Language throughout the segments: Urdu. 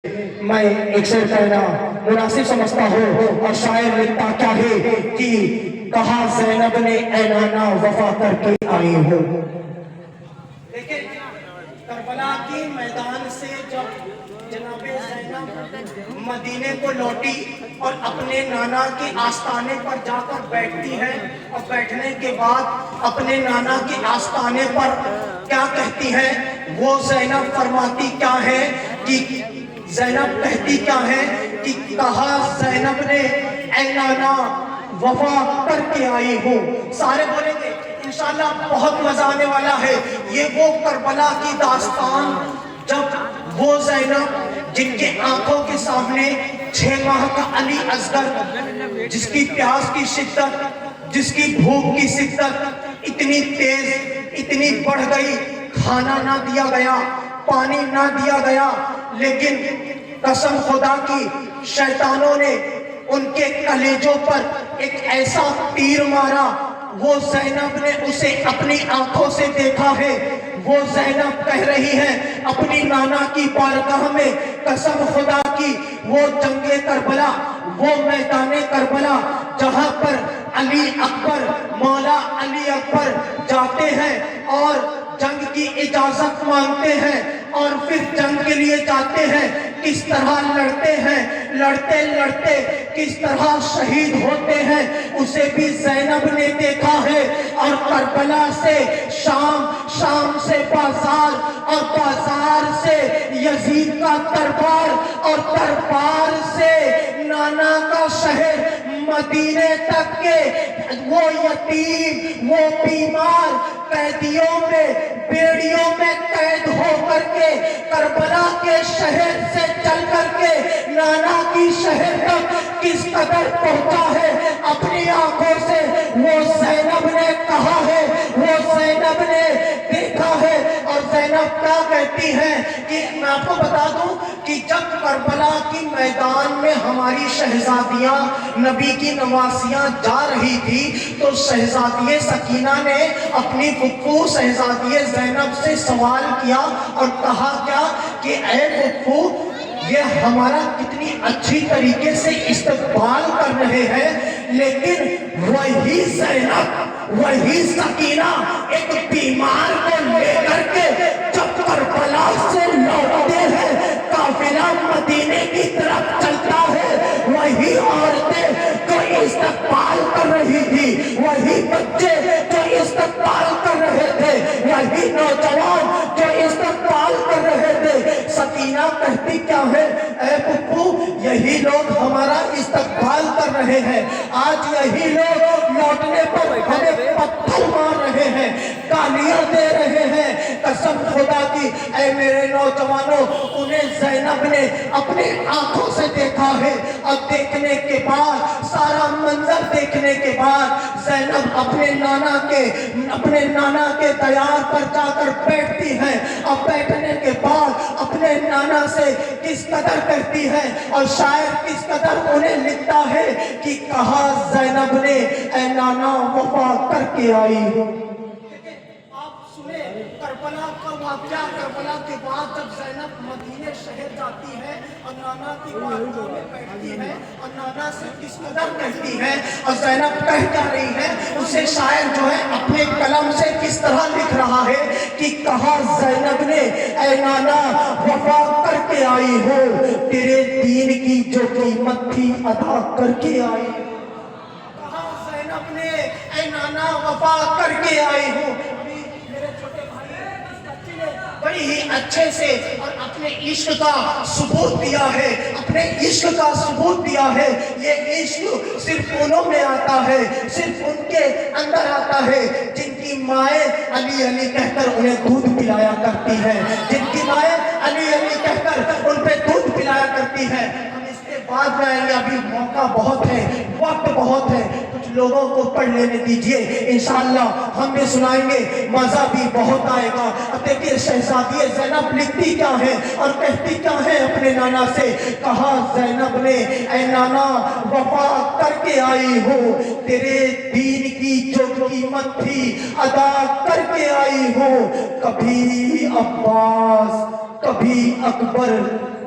میں ایک شعر کہنا مناسب سمجھتا ہوں اور شاعر لکھتا کیا ہے کہ کہا زینب نے اے نانا وفا کر کے آئی ہو۔ دیکھیں کربلا کی میدان سے جب جناب زینب مدینے کو لوٹی اور اپنے نانا کے آستانے پر جا کر بیٹھتی ہے اور بیٹھنے کے بعد اپنے نانا کے آستانے پر کیا کہتی ہے، وہ زینب فرماتی کیا ہے کہ زینب کہتی کیا ہے کہ کہا زینب نے اے نانا وفا کر کے آئی ہوں۔ سارے بولیں گے انشاءاللہ بہت مزہ آنے والا ہے۔ یہ وہ کربلا کی داستان جب وہ زینب جن کے آنکھوں کے سامنے 6 ماہ کا علی اصغر، جس کی پیاس کی شدت، جس کی بھوک کی شدت اتنی تیز اتنی بڑھ گئی، کھانا نہ دیا گیا، پانی نہ دیا گیا، لیکن قسم خدا کی شیطانوں نے ان کے کلیجوں پر ایک ایسا تیر مارا، وہ زینب نے اسے اپنی آنکھوں سے دیکھا ہے۔ وہ زینب کہہ رہی ہے اپنی نانا کی بارگاہ میں قسم خدا کی، وہ جنگ کربلا، وہ میدان کربلا جہاں پر علی اکبر، مولا علی اکبر جاتے ہیں اور جنگ کی اجازت مانگتے ہیں اور پھر جنگ کے لیے جاتے ہیں، کس طرح لڑتے ہیں، لڑتے لڑتے کس طرح شہید ہوتے ہیں اسے بھی زینب نے دیکھا ہے۔ اور کربلا سے شام، شام سے بازار اور بازار سے یزید کا دربار اور دربار سے نانا کا شہر مدینے تک کے وہ یتیم، وہ بیمار قیدیوں میں، بیڑیوں میں قید ہو کر کے کربلا کے شہر سے چل کر کے نانا کی شہر تک کس قدر پہنچا ہے اپنی آنکھوں سے وہ زینب نے کہا ہے، وہ زینب نے دیکھا ہے۔ اور زینب کیا کہتی ہے کہ میں آپ کو بتا دوں کہ جب کربلا کی میدان میں ہماری شہزادیاں نبی کی نواسیاں جا رہی تھی تو شہزادی سکینہ نے اپنی پھپھو شہزادی زینب سے سوال کیا اور کہا کیا کہ اے پھپھو یہ ہمارا کتنی اچھی طریقے سے استقبال کر رہے ہیں، لیکن وہی زینب، وہی سکینہ ایک بیمار کو لے کر کے جب کربلا سے لوٹتے ہیں، قافلہ مدینے کی طرف چلتا ہے، وہی عورتیں جو استقبال کر رہی تھی، وہی بچے جو استقبال کر رہے تھے، وہی نوجوان جو استقبال کر رہے تھے۔ سکینہ کہتی کیا ہے، اے پھپھو یہی لوگ ہمارا استقبال کر رہے ہیں، آج یہی لوگ لوٹنے پر ہمیں پتھر مار رہے ہیں، گالیاں دے رہے ہیں۔ قسم خدا کی اے میرے نوجوانوں، انہیں زینب نے اپنے آنکھوں سے دیکھا ہے اور دیکھنے کے بعد، سارا منظر دیکھنے کے بعد زینب اپنے نانا کے دیار پر جا کر بیٹھتی ہے اور بیٹھنے کے بعد اپنے نانا سے کس قدر کہتی ہے اور شاعر کس قدر انہیں لکھتا ہے کہ کہا زینب نے اے نانا وفا کر کے آئی ہوں۔ آپ سنیں کربلا کا واقعہ، کربلا کے بعد جب زینب مدینے شہر جاتی ہے اور نانا کی بارگاہ میں بیٹھتی ہے اور نانا سے کس قدر کہتی ہے اور زینب کہہ جا رہی ہے، اسے شاعر جو ہے اپنے قلم سے کس طرح لکھ رہا ہے کہ کہا زینب نے اے نانا وفا کر کے آئی ہو، تیرے دین کی جو قیمت تھی ادا کر کے آئی ہو۔ کہا زینب نے اے نانا وفا کر کے آئی ہوں۔ بڑی ہی اچھے سے اور اپنے عشق کا ثبوت دیا ہے، اپنے عشق کا ثبوت دیا ہے۔ یہ عشق صرف انہوں میں آتا ہے، صرف ان کے اندر آتا ہے جن کی مائیں علی علی کہہ کر انہیں دودھ پلایا کرتی ہے، جن کی مائیں علی علی کہہ کر ان پہ دودھ پلایا کرتی ہے۔ ہم اس کے بعد میں آئیں گے، ابھی موقع بہت ہے، وقت بہت ہے، کچھ لوگوں کو پڑھ لینے دیجئے، انشاءاللہ ہم بھی سنائیں گے، مزہ بھی بہت آئے گا۔ اب دیکھیے شہزادی زینب لکھتی کیا ہے اور کہتی کیا ہے اپنے نانا سے، کہا زینب نے اے نانا وفا کر کے آئی ہوں، تیرے دین کی جو قیمت تھی ادا کر کے آئی ہوں۔ کبھی عباس کبھی اکبر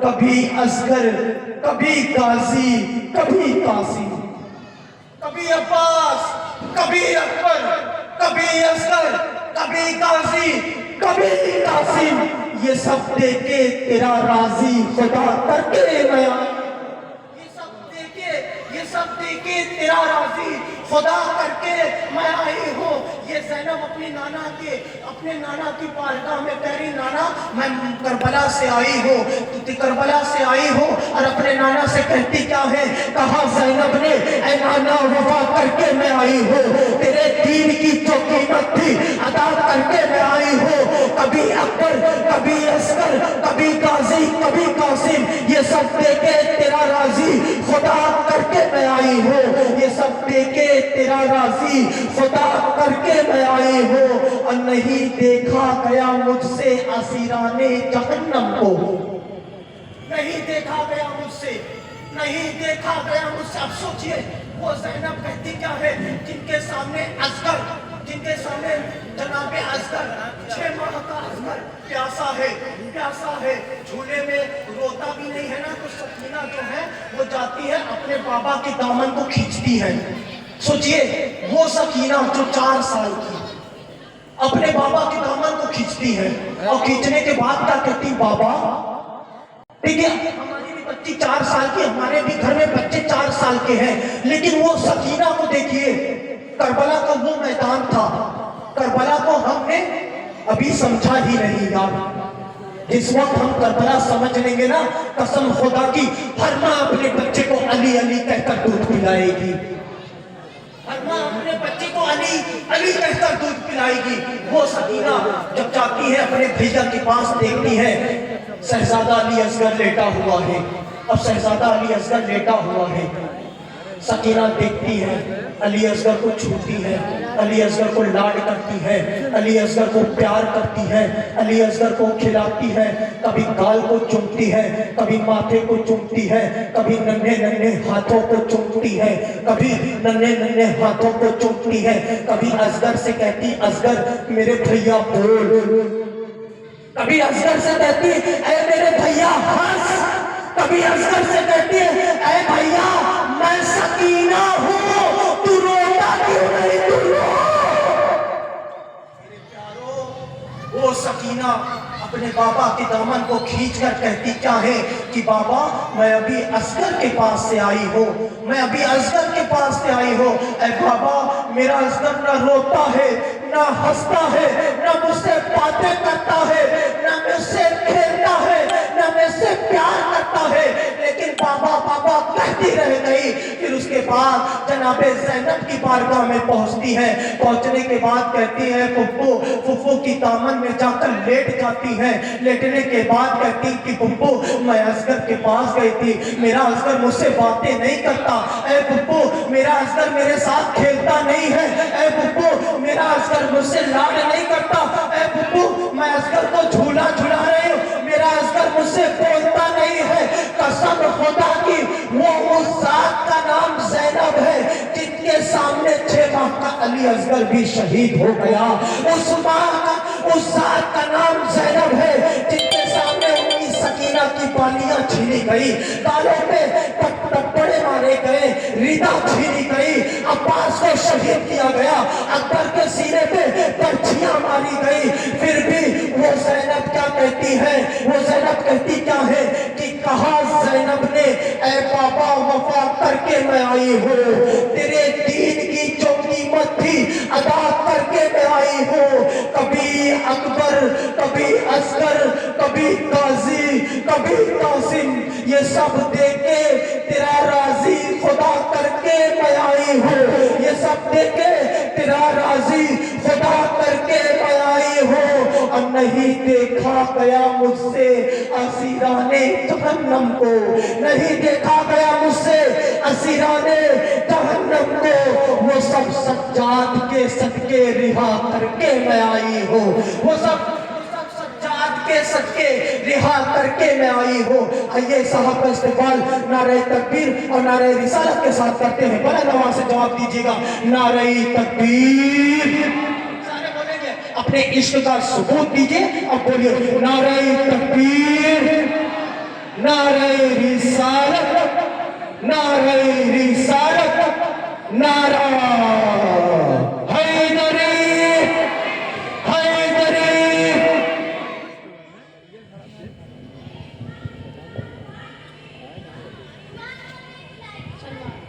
کبھی اصغر کبھی غازی کبھی قاسم، کبھی عباس کبھی اکبر کبھی اصغر کبھی غازی کبھی قاسم، یہ سب دیکھے تیرا راضی خدا کر کے میں آئی، یہ سب دیکھے تیرا راضی خدا کر کے میں آئی ہوں۔ یہ زینب اپنے نانا کی بارگاہ میں کہہ رہی، نانا میں کربلا سے آئی ہوں، کربلا سے آئی ہوں، اور اپنے نانا سے کہتی کیا ہے؟ کہا زینب نے اے نانا وفا کر کے میں آئی ہوں، تیرے دین کی جو قیمت تھی ادا کر کے میں آئی ہوں، کبھی اکبر کبھی اصغر کبھی غازی کبھی قاسم، یہ سب دیکھے تیرا راضی خدا کر کے میں آئی ہوں، یہ سب دیکھے تیرا راضی خدا کر کے میں آئی ہوں، اور نہیں دیکھا گیا مجھ سے اسیران جہنم کو، نہیں دیکھا گیا مجھ سے، نہیں دیکھا گیا مجھ سے۔ اب سوچئے وہ زینب کہتی کیا ہے؟ جن کے سامنے اصغر، جن کے سامنے جناب اصغر 6 ماہ کا اصغر پیاسا ہے، جھولے میں روتا بھی نہیں ہے نا، تو سکینہ جو ہے وہ جاتی ہے اپنے بابا کے دامن کو کھینچتی ہے۔ سوچئے وہ سکینہ جو 4 سال کی اپنے بابا کے دامن کو کھینچتی ہے، اور کھینچنے کے بعد کیا کہتی؟ بابا ٹھیک ہے، ہماری بھی بچی 4 سال کی، ہمارے بھی گھر میں بچے 4 سال کے ہیں، لیکن وہ سکینہ کو دیکھیے، کربلا کا وہ میدان تھا، کربلا کو ہم نے ابھی سمجھا ہی نہیں یار، جس وقت ہم کربلا سمجھ لیں گے نا، قسم خدا کی ہر ماں اپنے بچے کو علی علی کہہ کر دودھ پلائے گی، ہر ماں اپنے بچے کو علی علی کہہ کر دودھ پلائے گی۔ وہ سکینہ جب جاتی ہے اپنے بھیا کے پاس، دیکھتی ہے شہزادہ علی اصغر لیٹا ہوا ہے، اب شہزادہ علی اصغر لیٹا ہوا ہے، سکینہ دیکھتی ہے، علی اصغر کو چھوتی ہے، علی اصغر کو لاڈ کرتی ہے، علی اصغر کو پیار کرتی ہے، علی اصغر کو کھلاتی ہے، کبھی گال کو چومتی ہے، کبھی ماتھے کو چومتی ہے، کبھی ننھے ننھے ہاتھوں کو چومتی ہے، کبھی ننھے ننھے ہاتھوں کو چومتی ہے، کبھی اصغر سے کہتی اصغر میرے بھیا بول، کبھی اصغر سے کہتی اے میرے بھیا ہنس، کبھی اصغر سے کہتی ہے اے بھیا میں سکینہ ہوں تو روتا کیوں نہیں تو رو۔ میرے پیارو، وہ سکینہ اپنے بابا کے دامن کو کھینچ کر کہتی کیا ہے کہ بابا میں ابھی اصغر کے پاس سے آئی ہوں، میں ابھی اصغر کے پاس سے آئی ہوں، اے بابا میرا اصغر نہ روتا ہے نہ ہنستا ہے نہ مجھ سے باتیں کرتا ہے نہ مجھ سے کھیلتا ہے نہ مجھ سے پیار کرتا ہے، لیکن بابا بابا کہتی رہ گئی۔ پھر اس کے بعد جناب زینب کی بارگاہ میں پہنچتی ہے، پہنچنے کے بعد کہتی ہے پھپھو کی دامن میں جا کر لیٹ جاتی ہے، لیٹنے کے بعد کہتی کہ پھپھو میں اصغر کے پاس گئی تھی، میرا اصغر مجھ سے باتیں نہیں کرتا، اے پھپھو میرا اصغر میرے ساتھ کھیلتا نہیں ہے، اے پھپھو میرا اصغر مجھ سے لاڈ نہیں کرتا، اے پھپھو میں اصغر کو جھولا جھلا رہی ہوں، میرا اصغر مجھ سے بولتا نہیں ہے۔ قسم خدا کی وہ اس ذات کا نام زینب ہے جن کے سامنے 6 ماہ کا علی اصغر بھی شہید ہو گیا، اس ذات کا نام زینب ہے جن کے سامنے ان کی سکینہ کی بالیاں چھینی گئی، گالوں پہ تپڑے مارے گئے، ریدہ چھینی گئی، عباس کو شہید کیا گیا، اکبر کے سینے پہ پرچیاں ماری گئی، پھر بھی وہ زینب کیا کہتی ہے؟ وہ زینب کہتی کیا ہے کہ کہا زینب نے اے بابا وفا کر کے میں آئی ہوں، تیرے دین کی جو قیمت تھی ادا کر کے میں آئی ہوں، کبھی اکبر کبھی اصغر کبھی غازی کبھی قاسم، یہ سب دیکھے تیرا راضی خدا کر کے میں آئی ہوں، یہ سب دیکھے تیرا راضی خدا کر کے میں آئی ہوں، اور نہیں دیکھا گیا مجھ سے اسیران جہنم کو، نہیں دیکھا گیا مجھ سے اسیران جہنم کو، وہ سب سجاد کے صدقے رہا کر کے میں آئی ہوں، وہ سب سجاد کے صدقے رہا کر کے میں آئی ہوں۔ آئیے صاحب کا استقبال نعرہ تکبیر اور نعرہ رسالت کے ساتھ کرتے ہیں، بلند آواز سے جواب دیجیے گا، نعرہ تکبیر، سارے بولیں گے اپنے عشق کا ثبوت دیجئے. اب بولیے نعرہ تکبیر, نعرہ رسالت, نعرہ رسالت, نعرہ